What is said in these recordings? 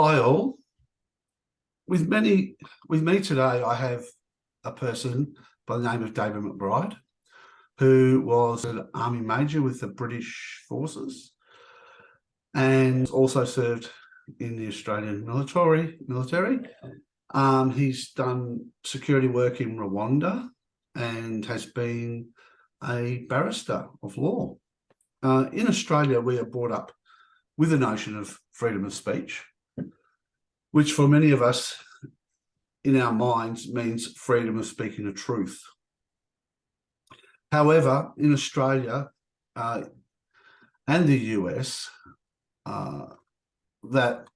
Hi all. With many with me today, I have a person by the name of David McBride, who was an army major with the British forces and also served in the Australian military. He's done security work in Rwanda and has been a barrister of law. In Australia, we are brought up with the notion of freedom of speech, which for many of us in our minds means freedom of speaking the truth. However, in Australia and the US, that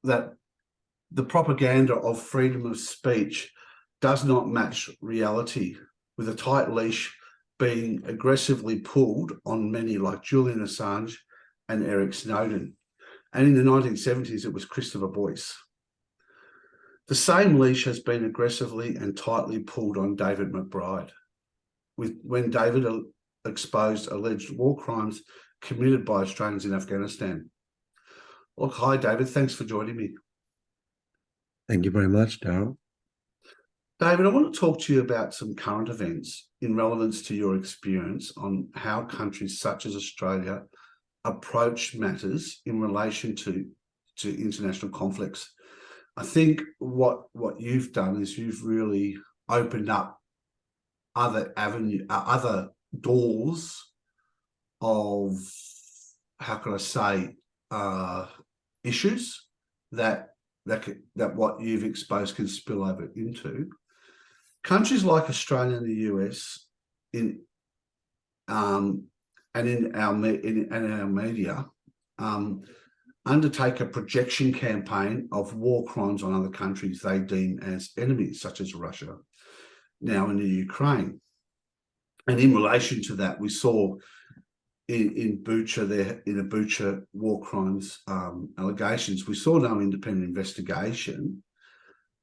the propaganda of freedom of speech does not match reality, with a tight leash being aggressively pulled on many like Julian Assange and Eric Snowden. And in the 1970s, it was Christopher Boyce. The same leash has been aggressively and tightly pulled on David McBride, when David exposed alleged war crimes committed by Australians in Afghanistan. Look, hi, David. Thanks for joining me. Thank you very much, Darryl. David, I want to talk to you about some current events in relevance to your experience on how countries such as Australia approach matters in relation to international conflicts. I think what you've done is you've really opened up other doors of, how can I say, issues that what you've exposed can spill over into countries like Australia and the US and in our media. Undertake a projection campaign of war crimes on other countries they deem as enemies, such as Russia, now in the Ukraine. And in relation to that, we saw in Bucha, in the Bucha war crimes allegations, we saw no independent investigation.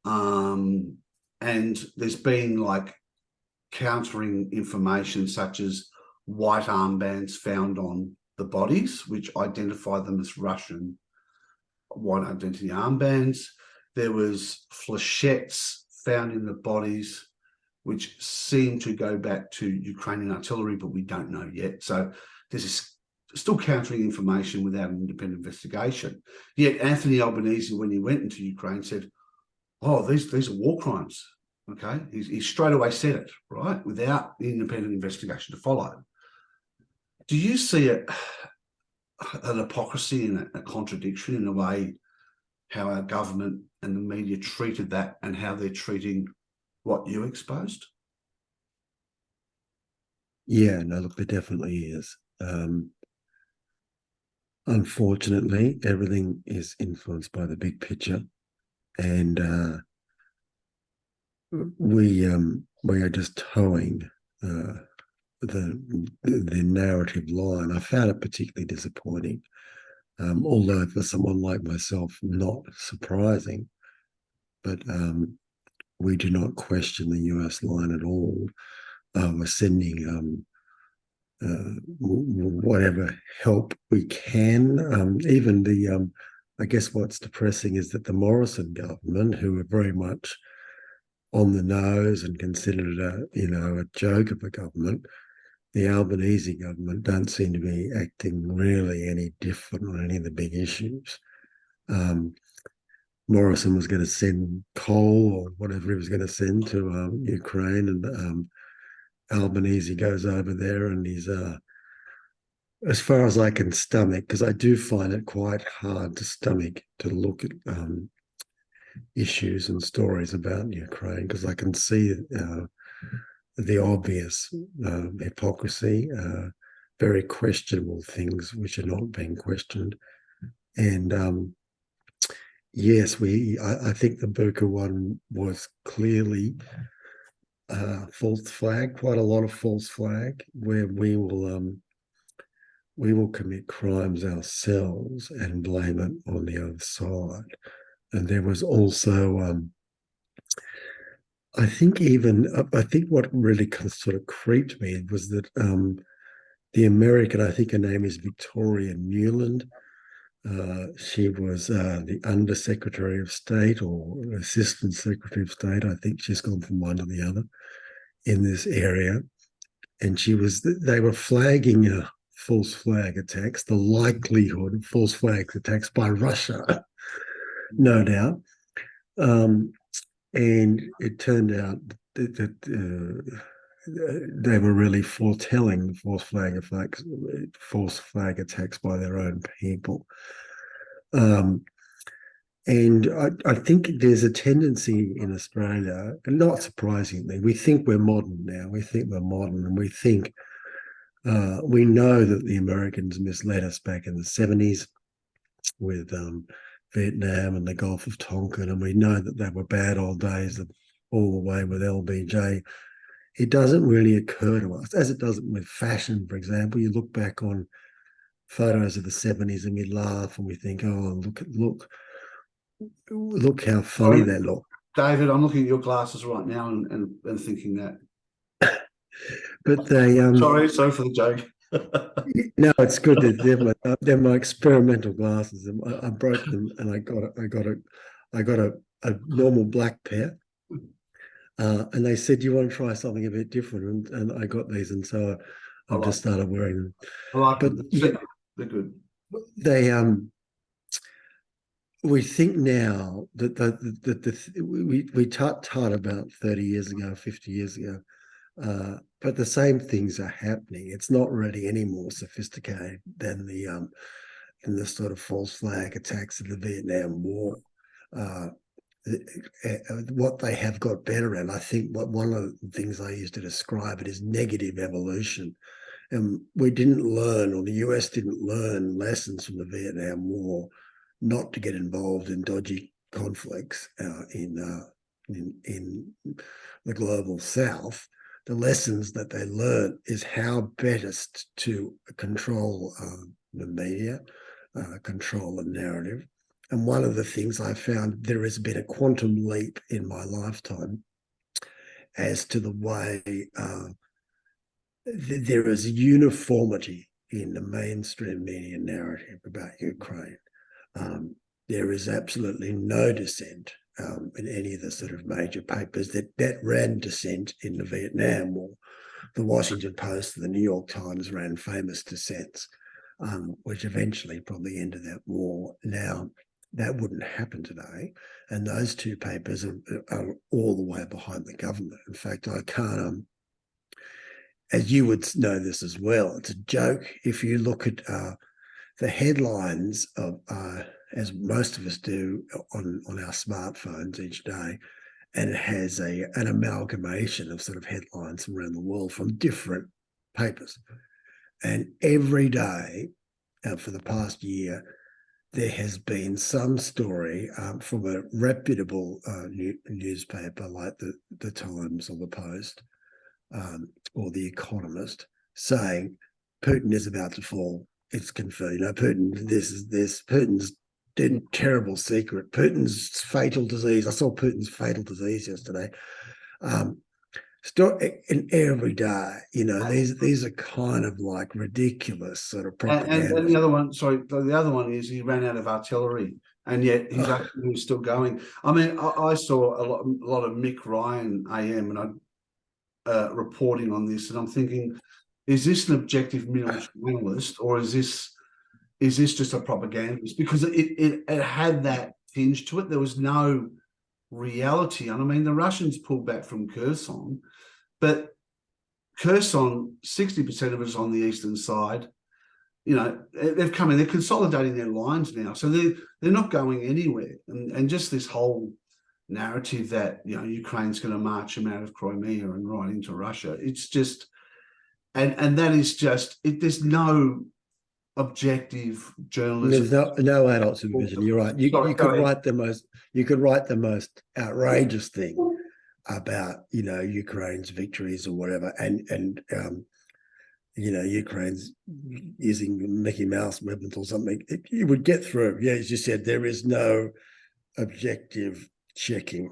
And there's been like countering information such as white armbands found on the bodies, which identify them as Russian white identity armbands. There was flechettes found in the bodies, which seem to go back to Ukrainian artillery, but we don't know yet. So this is still countering information without an independent investigation. Yet Anthony Albanese, when he went into Ukraine, said, "Oh, these are war crimes." Okay, he straight away said it, right, without the independent investigation to follow. Do you see an hypocrisy and a contradiction in the way how our government and the media treated that and how they're treating what you exposed? Yeah, no, look, there definitely is. Unfortunately, everything is influenced by the big picture, and we are just towing the narrative line. I found it particularly disappointing, although for someone like myself, not surprising. But we do not question the US line at all. We're sending whatever help we can. Even I guess what's depressing is that the Morrison government, who are very much on the nose and considered a joke of a government, the Albanese government don't seem to be acting really any different on any of the big issues. Morrison was going to send coal or whatever he was going to send to Ukraine, and Albanese goes over there and he's, as far as I can stomach, because I do find it quite hard to stomach to look at issues and stories about Ukraine, because I can see the obvious hypocrisy, very questionable things which are not being questioned. And yes, I think the Bucha one was clearly false flag, quite a lot of false flag, where we will commit crimes ourselves and blame it on the other side. And there was also, I think what really sort of creeped me was that the American, I think her name is Victoria Newland, She was the Under Secretary of State or Assistant Secretary of State. I think she's gone from one to the other in this area. And they were flagging false flag attacks, the likelihood of false flag attacks by Russia, no doubt. And it turned out that they were really foretelling false flag attacks by their own people. And I think there's a tendency in Australia, and not surprisingly, we think we're modern now. We think we're modern, and we think we know that the Americans misled us back in the 70s with Vietnam and the Gulf of Tonkin, and we know that they were bad old days all the way with LBJ. It doesn't really occur to us, as it doesn't with fashion, for example. You look back on photos of the 70s and we laugh and we think, oh, look how funny they look. David, I'm looking at your glasses right now and thinking that. But they sorry for the joke. No, it's good. They're my experimental glasses. I broke them, and I got a normal black pair. And they said, "You want to try something a bit different?" And I got these, and so I've just started wearing them. I like them. Yeah, they're good. We think now that we taught about 30 years ago, 50 years ago, but the same things are happening. It's not really any more sophisticated than the sort of false flag attacks of the Vietnam War. What they have got better at, I think, one of the things I used to describe it is negative evolution. And we didn't learn, or the US didn't learn lessons from the Vietnam War, not to get involved in dodgy conflicts in the global South. The lessons that they learned is how best to control the media, control the narrative. And one of the things I found, there has been a quantum leap in my lifetime as to the way there is uniformity in the mainstream media narrative about Ukraine. There is absolutely no dissent in any of the sort of major papers that ran dissent in the Vietnam War. The Washington Post and the New York Times ran famous dissents, which eventually probably ended that war. Now, that wouldn't happen today. And those two papers are all the way behind the government. In fact, I can't, as you would know this as well, it's a joke. If you look at the headlines of, as most of us do on our smartphones each day, and it has an amalgamation of sort of headlines from around the world from different papers. And every day for the past year, there has been some story from a reputable newspaper like the Times or the Post or the Economist saying Putin is about to fall. It's confirmed. Putin's terrible secret. Putin's fatal disease. I saw Putin's fatal disease yesterday. And every day, these are kind of like ridiculous sort of propaganda. And the other one is he ran out of artillery, and yet he's actually still going. I mean, I saw a lot of Mick Ryan AM and I reporting on this, and I'm thinking, is this an objective journalist, or is this just a propagandist? Because it had that tinge to it. There was no reality. And I mean, the Russians pulled back from Kherson, but Kherson, 60% of it is on the eastern side. They've come in, they're consolidating their lines now. So they're not going anywhere. And just this whole narrative that, Ukraine's going to march them out of Crimea and right into Russia. It's just, and that is just, there's no objective journalism. There's no adult supervision. You're right. You could write the most outrageous thing about Ukraine's victories or whatever, and Ukraine's using Mickey Mouse weapons or something. You would get through. Yeah, as you said, there is no objective checking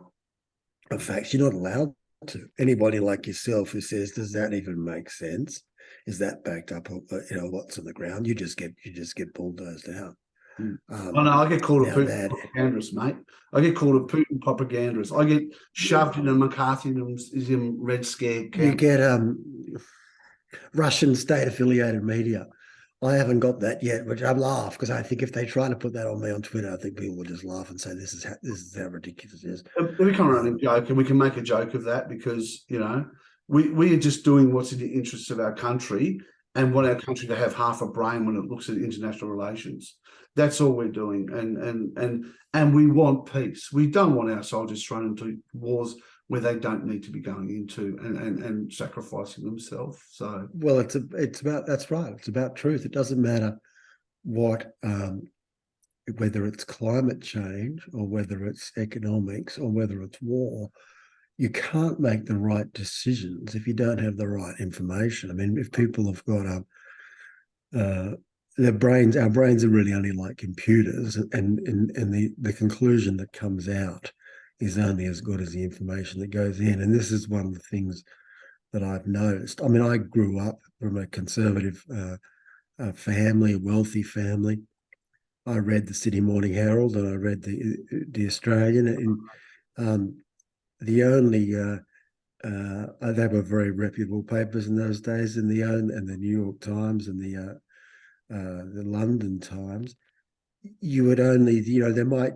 of facts. You're not allowed to. Anybody like yourself who says, "Does that even make sense? Is that backed up? What's on the ground?" You just get bulldozed out. I know I get called a Now Putin that propagandist, mate. I get called a Putin propagandist. I get shoved into McCarthyism Red Scare you camp. get Russian state affiliated media. I haven't got that yet, which I laugh because I think if they try to put that on me on Twitter, I think people will just laugh and say this is how ridiculous it is. We come around and joke, and we can make a joke of that because we are just doing what's in the interests of our country and want our country to have half a brain when it looks at international relations. That's all we're doing, and we want peace. We don't want our soldiers thrown into wars where they don't need to be going into and sacrificing themselves. So, well, it's about that's right. It's about truth. It doesn't matter what whether it's climate change or whether it's economics or whether it's war. You can't make the right decisions if you don't have the right information. I mean, if people have got our brains are really only like computers, and the conclusion that comes out is only as good as the information that goes in. And this is one of the things that I've noticed. I mean, I grew up from a conservative family, a wealthy family. I read the Sydney Morning Herald and I read the Australian, and the only they were very reputable papers in those days, and the New York Times and the London Times. You would only, there might,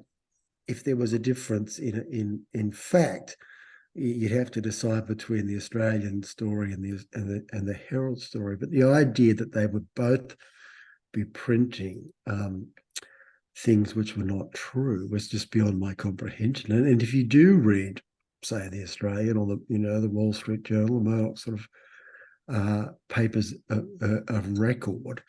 if there was a difference in fact, you'd have to decide between the Australian story and the Herald story. But the idea that they would both be printing things which were not true was just beyond my comprehension. And if you do read, say, the Australian or the Wall Street Journal, Murdoch sort of papers of record,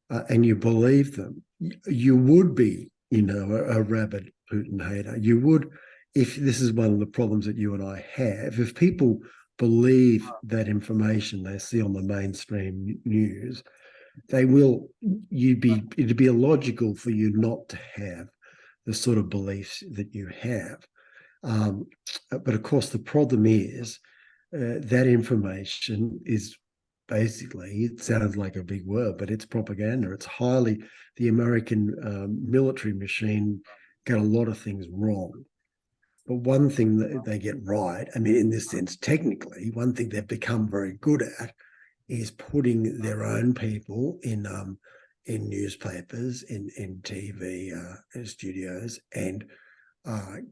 and you believe them, you would be, a rabid Putin hater. You would, if this is one of the problems that you and I have, if people believe that information they see on the mainstream news, it'd be illogical for you not to have the sort of beliefs that you have. But of course, the problem is that information is basically, it sounds like a big word, but it's propaganda. It's the American military machine got a lot of things wrong. But one thing that they get right, I mean, in this sense, technically, one thing they've become very good at is putting their own people in newspapers, in TV studios, and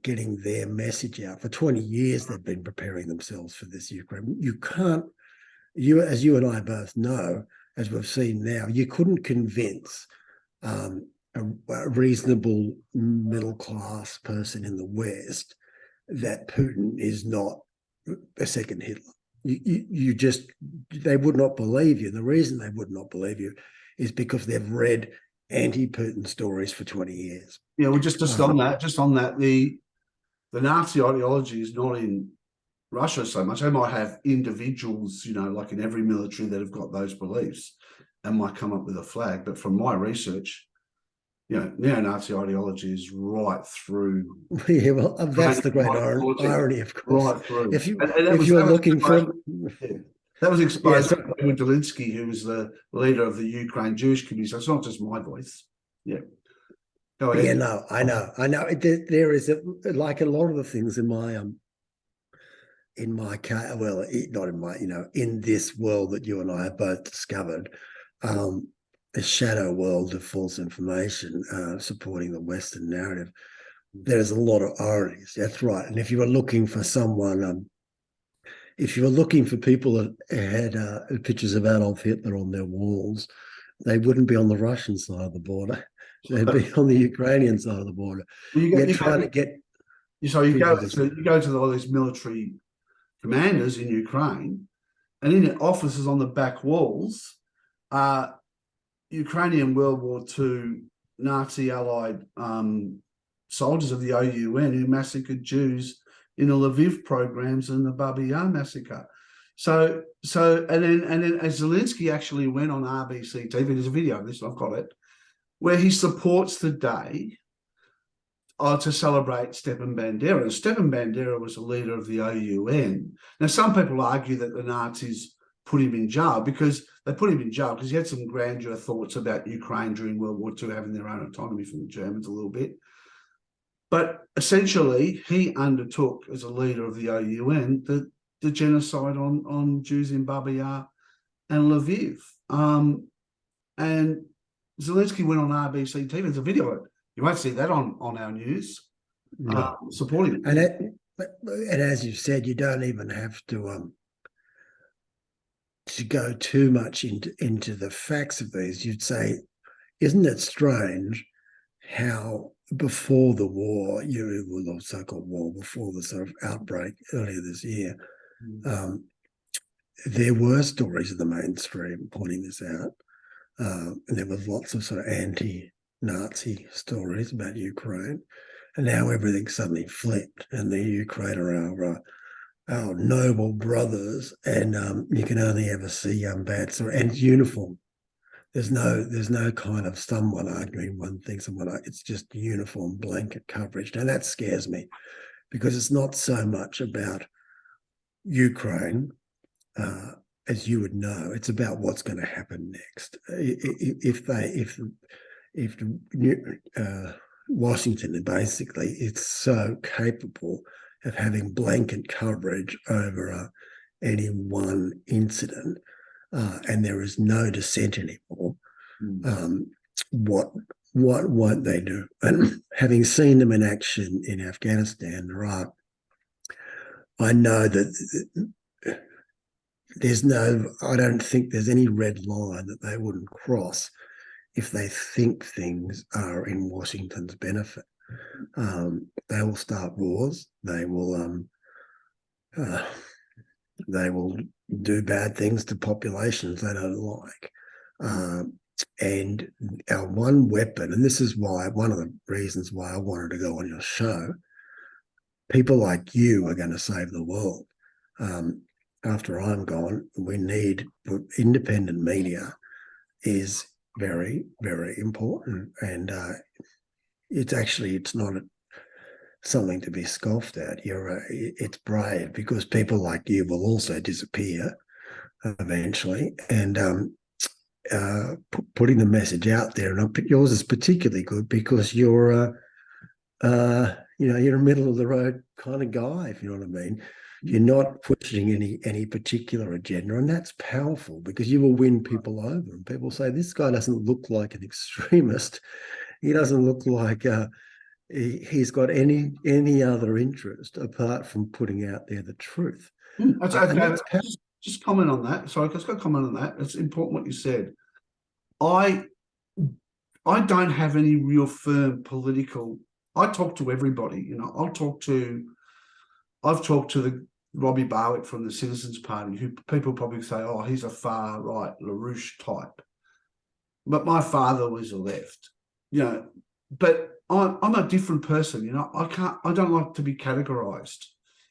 getting their message out. For 20 years, they've been preparing themselves for this Ukraine. As you and I both know, as we've seen now, you couldn't convince a reasonable middle-class person in the West that Putin is not a second Hitler. They would not believe you. And the reason they would not believe you is because they've read anti-Putin stories for 20 years. Yeah, well, just on that, the Nazi ideology is not in Russia so much. They might have individuals, like in every military, that have got those beliefs and might come up with a flag. But from my research, neo-Nazi ideology is right through. Yeah, well, that's the great irony, of course. Right through. If you're looking for... That was exposed by Delinsky, who was the leader of the Ukraine Jewish community. So it's not just my voice. Yeah. Go ahead. Yeah, no, I know. There is like a lot of the things in this world that you and I have both discovered, a shadow world of false information supporting the Western narrative. There's a lot of ironies. That's right. And if you were looking for someone, if you were looking for people that had pictures of Adolf Hitler on their walls, they wouldn't be on the Russian side of the border. They'd be on the Ukrainian side of the border. You go to all these military commanders in Ukraine, and in the offices on the back walls are Ukrainian World War II Nazi allied soldiers of the OUN who massacred Jews in the Lviv programs and the Babi Yar massacre. So and then as Zelensky actually went on RBC TV, there's a video of this, I've got it, where he supports the day to celebrate Stepan Bandera. And Stepan Bandera was a leader of the OUN. Now, some people argue that the Nazis put him in jail, because they put him in jail because he had some grandeur thoughts about Ukraine during World War II having their own autonomy from the Germans a little bit. But essentially, he undertook, as a leader of the OUN, the genocide on Jews in Baba Yar and Lviv. And Zelensky went on RBC TV. There's a video of it. You won't see that on our news. No. Supporting it. And as you said, you don't even have to go too much into the facts of these. You'd say, isn't it strange how before the war, the so-called war, before the sort of outbreak earlier this year, there were stories in the mainstream pointing this out. And there was lots of sort of anti-Nazi stories about Ukraine. And now everything's suddenly flipped, and the Ukraine are our noble brothers, and you can only ever see bad story and uniform. There's no kind of someone arguing one thing, it's just uniform blanket coverage. Now that scares me, because it's not so much about Ukraine, as you would know, it's about what's going to happen next. If Washington basically, it's so capable of having blanket coverage over any one incident, and there is no dissent anymore. What won't they do? And having seen them in action in Afghanistan, Iraq, I know that I don't think there's any red line that they wouldn't cross if they think things are in Washington's benefit. They will start wars. They will do bad things to populations they don't like. And our one weapon, and this is one of the reasons why I wanted to go on your show, people like you are going to save the world. After I'm gone, we need independent media is very, very important. And it's not something to be scoffed at. It's brave, because people like you will also disappear eventually. And putting the message out there, and yours is particularly good because you're a middle of the road kind of guy, if you know what I mean. You're not pushing any particular agenda, and that's powerful, because you will win people over. And people say, this guy doesn't look like an extremist. He doesn't look like he's got any other interest apart from putting out there the truth. Just comment on that. Sorry, I just got to comment on that. It's important what you said. I don't have any real firm political. I talk to everybody. I've talked to the Robbie Barwick from the Citizens Party, who people probably say, oh, he's a far right LaRouche type. But my father was a left, but I'm a different person. I don't like to be categorized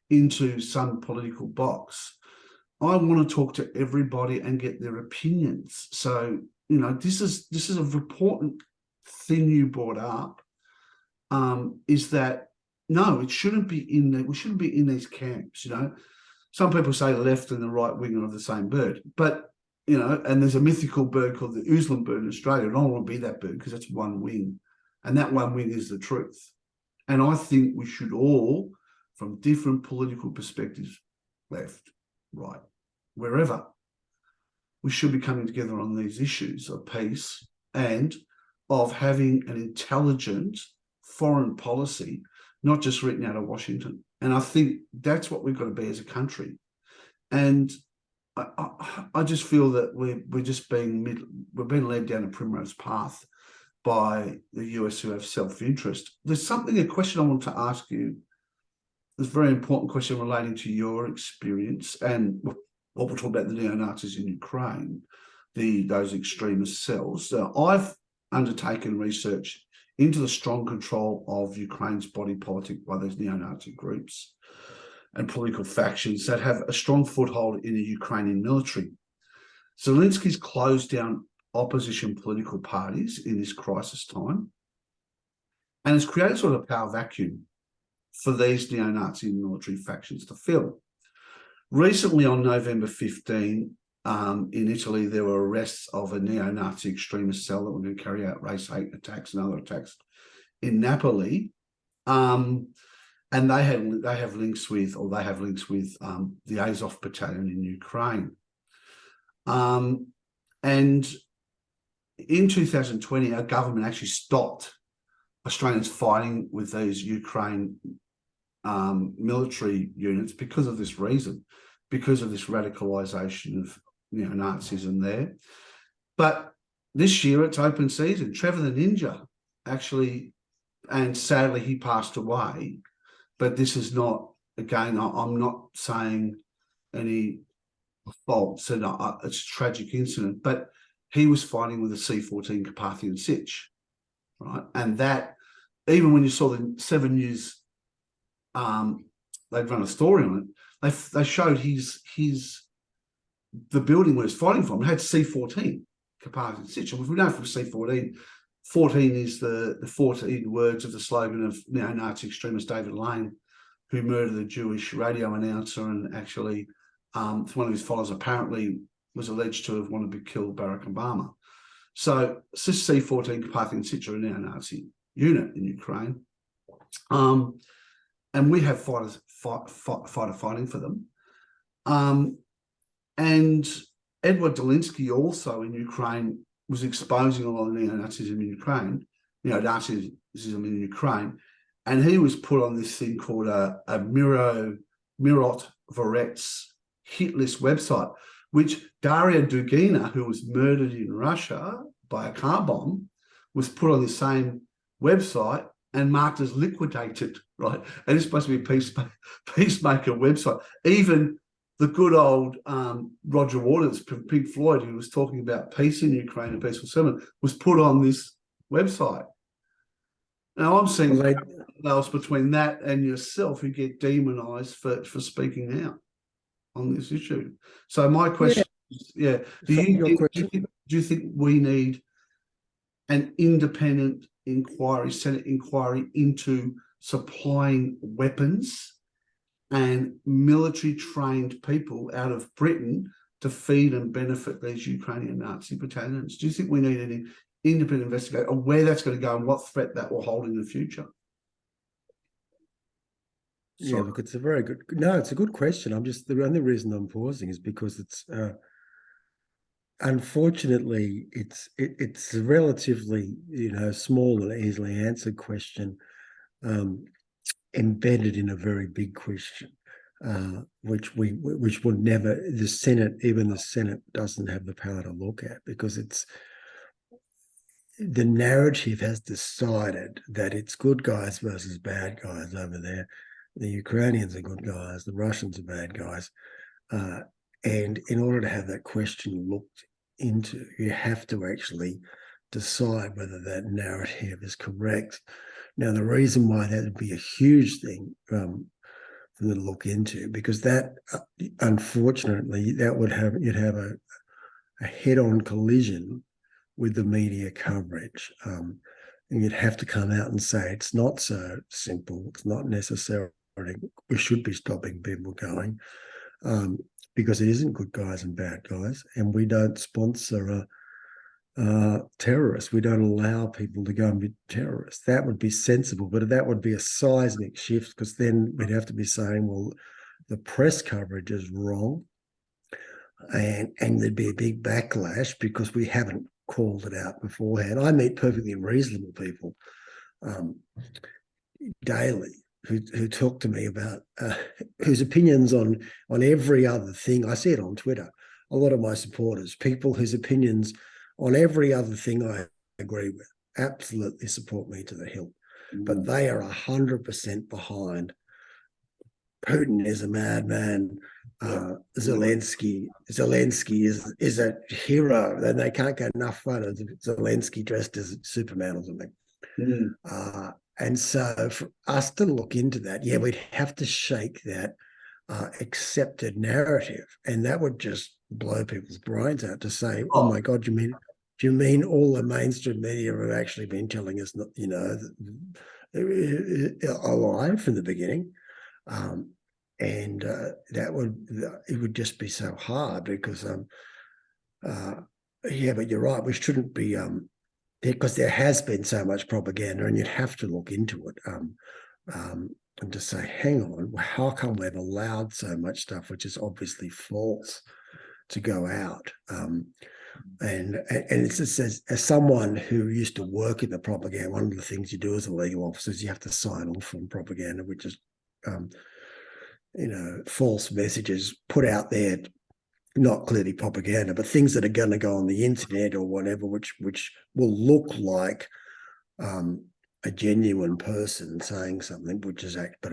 into some political box. I want to talk to everybody and get their opinions. So, this is an important thing you brought up, is that, no, it shouldn't be we shouldn't be in these camps. Some people say the left and the right wing are of the same bird, but and there's a mythical bird called the Uslan bird in Australia. And I don't want to be that bird, because that's one wing, and that one wing is the truth. And I think we should all, from different political perspectives, left, right, wherever, we should be coming together on these issues of peace and of having an intelligent foreign policy, not just written out of Washington. And I think that's what we've got to be as a country. And I just feel that we're just being led down a primrose path by the US, who have self-interest. There's a question I want to ask you. It's a very important question relating to your experience and what we'll talk about, the neo-Nazis in Ukraine, those extremist cells. I've undertaken research into the strong control of Ukraine's body politic by those neo-Nazi groups and political factions that have a strong foothold in the Ukrainian military. Zelensky's closed down opposition political parties in this crisis time and has created sort of a power vacuum for these neo-Nazi military factions to fill. Recently, on November 15, In Italy, there were arrests of a neo-Nazi extremist cell that were going to carry out race hate attacks and other attacks in Napoli. And they have links with the Azov battalion in Ukraine. And in 2020, our government actually stopped Australians fighting with these Ukraine military units because of this reason, because of this radicalisation of Nazism there. But this year it's open season. Trevor the Ninja actually, and sadly he passed away, but this is not, again, I'm not saying any faults, and it's a tragic incident, but he was fighting with a C-14 Carpathian Sich, right? And that, even when you saw the 7 News, they'd run a story on it, they showed the building where he's fighting from had C-14 Carpathian Sich. And we know from C-14, 14 is the 14 words of the slogan of neo-Nazi extremist David Lane, who murdered a Jewish radio announcer, and actually one of his followers apparently was alleged to have wanted to kill Barack Obama. So C-14 Carpathian Sich are a neo-Nazi unit in Ukraine. And we have fighters fighting for them. And Edward Delinsky also in Ukraine was exposing a lot of neo-Nazism in Ukraine, Nazism in Ukraine, and he was put on this thing called a Mirot Vorets hit list website, which Daria Dugina, who was murdered in Russia by a car bomb, was put on the same website and marked as liquidated, right? And it's supposed to be a peacemaker website. Even the good old Roger Waters from Pink Floyd, who was talking about peace in Ukraine and peaceful settlement, was put on this website. Now, I'm seeing parallels between that and yourself, who get demonised for speaking out on this issue. So my question is, do you think we need an independent inquiry, Senate inquiry into supplying weapons and military trained people out of Britain to feed and benefit these Ukrainian Nazi battalions? Do you think we need an independent investigator on where that's going to go and what threat that will hold in the future? Yeah, look, it's a very good. No, it's a good question. The only reason I'm pausing is because it's unfortunately it's a relatively small and easily answered question, embedded in a very big question, which would never, even the Senate doesn't have the power to look at, because the narrative has decided that it's good guys versus bad guys over there. The Ukrainians are good guys, the Russians are bad guys. And in order to have that question looked into, you have to actually decide whether that narrative is correct. Now, the reason why that would be a huge thing for them to look into, because that, unfortunately, you'd have a head-on collision with the media coverage. And you'd have to come out and say it's not so simple. It's not necessarily, we should be stopping people going, because it isn't good guys and bad guys, and we don't sponsor terrorists. We don't allow people to go and be terrorists. That would be sensible, but that would be a seismic shift, because then we'd have to be saying, well, the press coverage is wrong, and there'd be a big backlash because we haven't called it out beforehand. I meet perfectly reasonable people daily who talk to me about whose opinions on every other thing. I see it on Twitter. A lot of my supporters, people whose opinions on every other thing I agree with, absolutely support me to the hilt. But they are 100% behind Putin is a madman. Zelensky is a hero, and they can't get enough fun of Zelensky dressed as Superman or something. And so for us to look into that, we'd have to shake that accepted narrative, and that would just blow people's brains out to say, "Oh my God, do you mean all the mainstream media have actually been telling us, a lie from the beginning?" And it would just be so hard, because yeah, but you're right. We shouldn't be because there has been so much propaganda, and you'd have to look into it and just say, hang on, how come we've allowed so much stuff which is obviously false to go out? And it's just as someone who used to work in the propaganda, one of the things you do as a legal officer is you have to sign off on propaganda, which is false messages put out there, not clearly propaganda, but things that are going to go on the internet or whatever, which will look like a genuine person saying something, but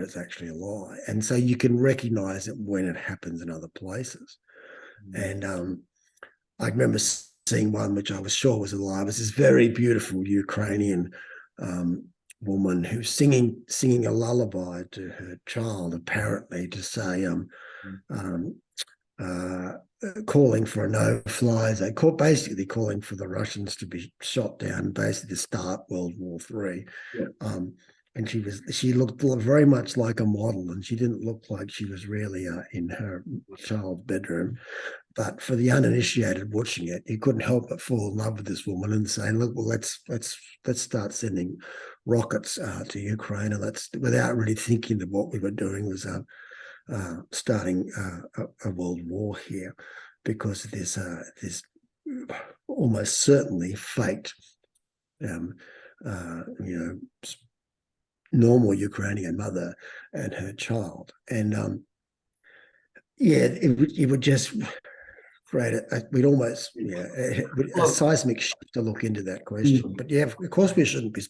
it's actually a lie. And so you can recognize it when it happens in other places. And I remember seeing one which I was sure was a lie. It was this very beautiful Ukrainian woman who's singing a lullaby to her child, apparently to say, calling for a no-fly zone, basically calling for the Russians to be shot down, basically to start World War III. Yeah. And she looked very much like a model, and she didn't look like she was really in her child's bedroom. But for the uninitiated watching it, you couldn't help but fall in love with this woman and say, "Look, well, let's start sending rockets to Ukraine," and without really thinking that what we were doing was starting a world war here, because there's almost certainly faked, normal Ukrainian mother and her child, and it would just create we'd almost a seismic shift to look into that question. But yeah, of course we shouldn't be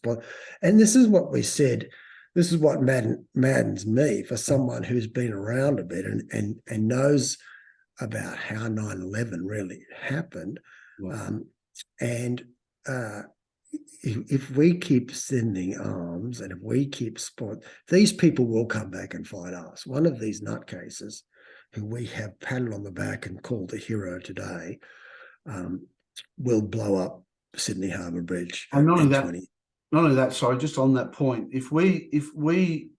and this is what we said. This is what maddens me for someone who's been around a bit and knows about how 9/11 really happened. Wow. And if we keep sending arms and if we keep these people will come back and fight us. One of these nutcases who we have patted on the back and called a hero today will blow up Sydney Harbour Bridge. And not only that, sorry, just on that point, if we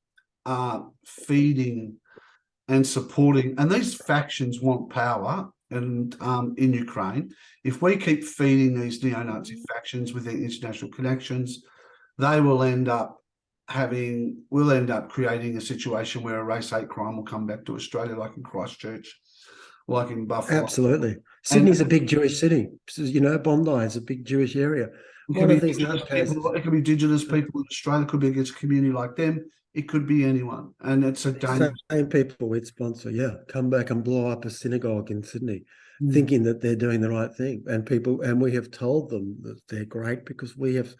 are feeding and supporting, and these factions want power, and in Ukraine, if we keep feeding these neo-Nazi factions with their international connections, we'll end up creating a situation where a race hate crime will come back to Australia, like in Christchurch, like in Buffalo. Absolutely. Sydney's a big Jewish city. Bondi is a big Jewish area. One of these nutcases. It could be Indigenous people in Australia, it could be against a community like them. It could be anyone. And it's a dangerous. Same people we'd sponsor, come back and blow up a synagogue in Sydney, thinking that they're doing the right thing. And we have told them that they're great because we have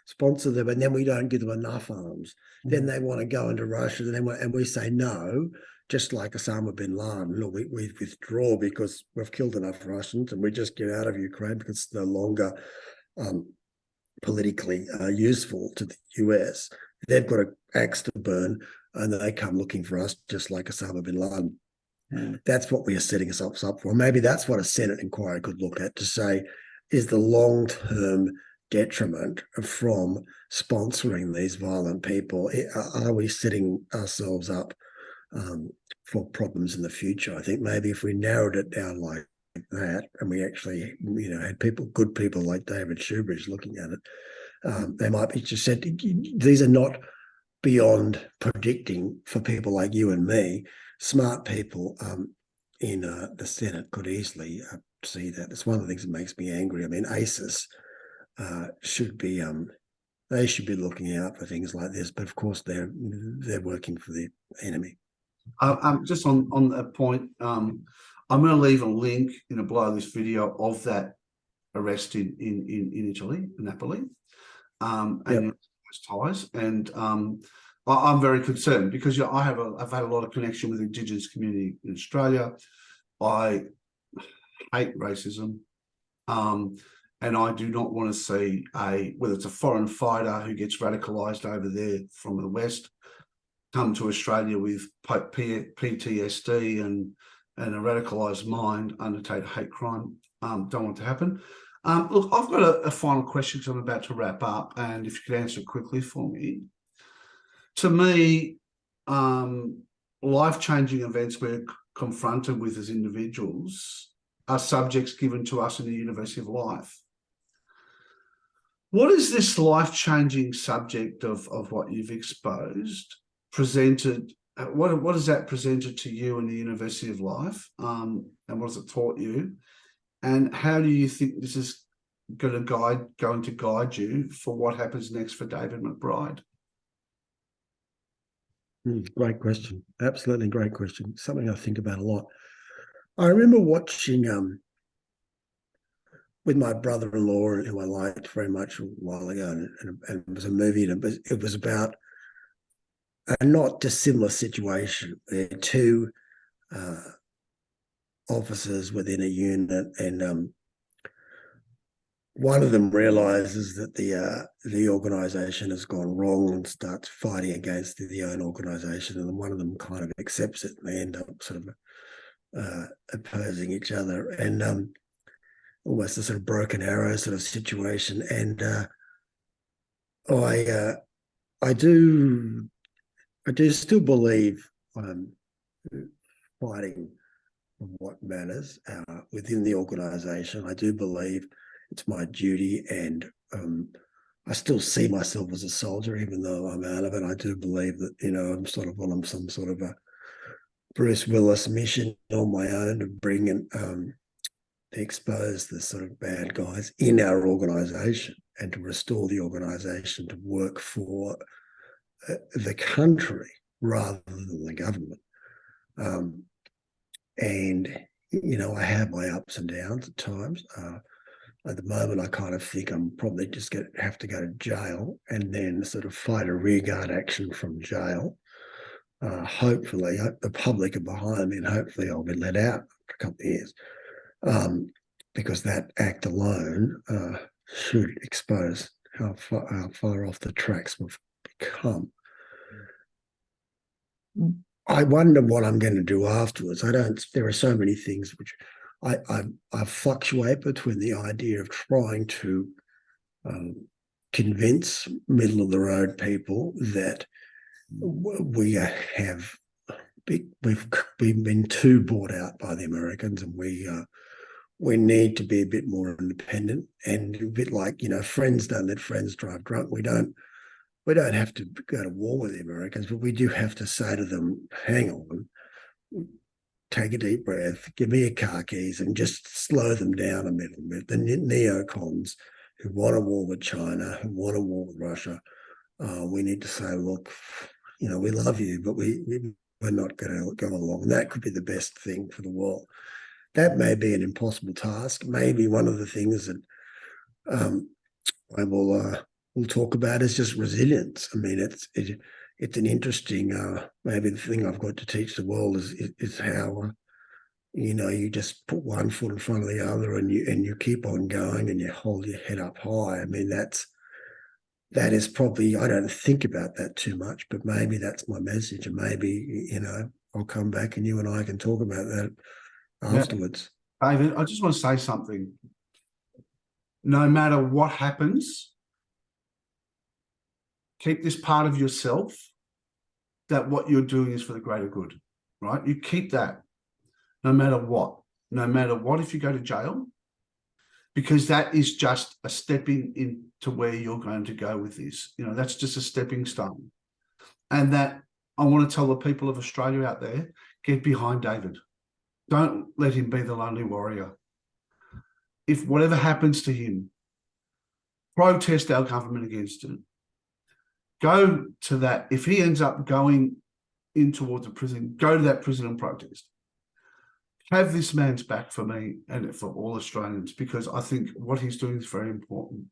sponsored them, and then we don't give them enough arms. Then they want to go into Russia, and we say no, just like Osama bin Laden. Look, we withdraw because we've killed enough Russians, and we just get out of Ukraine because it's no longer politically useful to the US. They've got an axe to burn, and they come looking for us, just like Osama bin Laden. That's what we are setting ourselves up for. Maybe that's what a Senate inquiry could look at, to say, is the long-term detriment from sponsoring these violent people? Are we setting ourselves up for problems in the future? I think maybe if we narrowed it down like that, and we actually, had good people like David Shoebridge looking at it, they might be just said, these are not beyond predicting for people like you and me. Smart people in the Senate could easily see that. It's one of the things that makes me angry. I mean, ACIS should be they should be looking out for things like this, but of course they're working for the enemy. Just on that point, I'm going to leave a link below this video of that arrest in Italy, in Napoli, and those ties. And I'm very concerned because I've had a lot of connection with the Indigenous community in Australia. I hate racism, and I do not want to see whether it's a foreign fighter who gets radicalised over there from the West come to Australia with PTSD and a radicalised mind, undertake a hate crime. Don't want it to happen. Look, I've got a final question because I'm about to wrap up, and if you could answer quickly for me. To me, life-changing events we're confronted with as individuals are subjects given to us in the University of Life. What is this life-changing subject of what you've exposed presented? What has that presented to you in the University of Life? And what has it taught you? And how do you think this is going to guide you for what happens next for David McBride? Great question. Absolutely great question. Something I think about a lot. I remember watching with my brother-in-law, who I liked very much a while ago, and it was a movie, and it was about a not dissimilar situation. There are two officers within a unit, and one of them realizes that the organisation has gone wrong and starts fighting against the own organisation, and one of them kind of accepts it, and they end up sort of opposing each other, and almost a sort of broken arrow sort of situation. And I do still believe fighting for what matters within the organisation. I do believe it's my duty, and I still see myself as a soldier, even though I'm out of it. I do believe that, I'm sort of on some sort of a Bruce Willis mission on my own to bring in, to expose the sort of bad guys in our organisation and to restore the organisation to work for the country rather than the government. And, I have my ups and downs at times. At the moment, I kind of think I'm probably just going to have to go to jail and then sort of fight a rearguard action from jail. Hopefully, the public are behind me, and hopefully I'll be let out for a couple of years, because that act alone should expose how far off the tracks we've become. I wonder what I'm going to do afterwards. There are so many things which I fluctuate between the idea of trying to convince middle of the road people that we've been too bought out by the Americans, and we need to be a bit more independent, and a bit like, friends don't let friends drive drunk. We don't have to go to war with the Americans, but we do have to say to them, hang on, take a deep breath, give me your car keys, and just slow them down a little bit. The neocons who want a war with China, who want a war with Russia, we need to say, look, we love you, but we're not going to go along. And that could be the best thing for the world. That may be an impossible task. Maybe one of the things that I we'll talk about is just resilience. I mean, it's an interesting, maybe the thing I've got to teach the world is how, you just put one foot in front of the other, and you keep on going, and you hold your head up high. I mean, that is probably, I don't think about that too much, but maybe that's my message, and maybe, I'll come back and you and I can talk about that afterwards. David, I just want to say something. No matter what happens, keep this part of yourself, that what you're doing is for the greater good, right? You keep that no matter what. No matter what, if you go to jail, because that is just a stepping into where you're going to go with this. That's just a stepping stone. And that I want to tell the people of Australia out there, get behind David. Don't let him be the lonely warrior. If whatever happens to him, protest our government against it. Go to that. If he ends up going in towards a prison, go to that prison and protest. Have this man's back for me and for all Australians, because I think what he's doing is very important.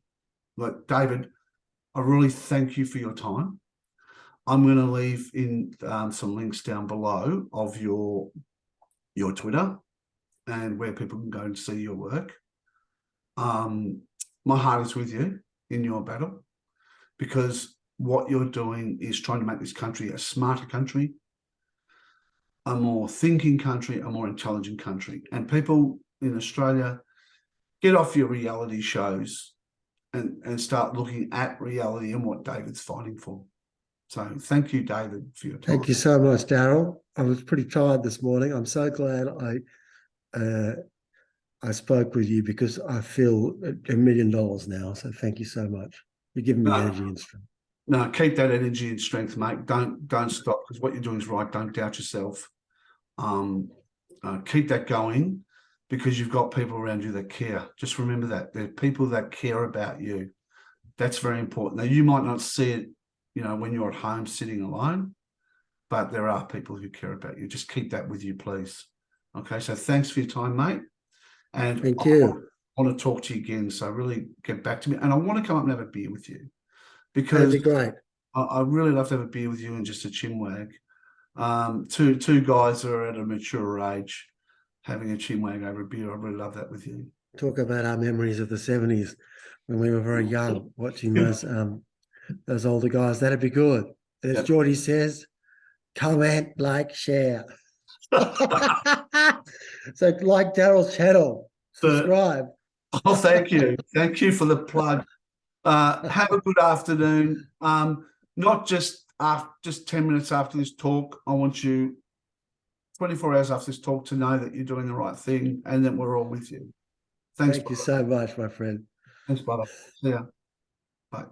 Look, David, I really thank you for your time. I'm going to leave in some links down below of your Twitter and where people can go and see your work. My heart is with you in your battle, because what you're doing is trying to make this country a smarter country, a more thinking country, a more intelligent country. And people in Australia, get off your reality shows and start looking at reality and what David's fighting for. So thank you, David, for your time. Thank you so much, Daryl. I was pretty tired this morning. I'm so glad I spoke with you because I feel $1 million now. So thank you so much. You're giving me No, energy and strength. no, keep that energy and strength, mate. Don't stop, because what you're doing is right. Don't doubt yourself. Keep that going, because you've got people around you that care. Just remember that there are people that care about you. That's very important. Now, you might not see it, when you're at home sitting alone, but there are people who care about you. Just keep that with you, please. Okay, so thanks for your time, mate. And Thank I you. want to talk to you again. So really get back to me. And I want to come up and have a beer with you, That'd because be great. I really love to have a beer with you and just a chinwag. Two guys that are at a mature age having a chinwag over a beer. I really love that with you. Talk about our memories of the 70s when we were very young, watching those older guys. That'd be good. As Yep. Geordie says, comment, like, share. So like Daryl's channel, subscribe. Oh, thank you. Thank you for the plug. Have a good afternoon. Not just 10 minutes after this talk. I want you 24 hours after this talk to know that you're doing the right thing and that we're all with you. Thanks, Thank you brother. so much, my friend. Thanks, brother. See ya. Bye.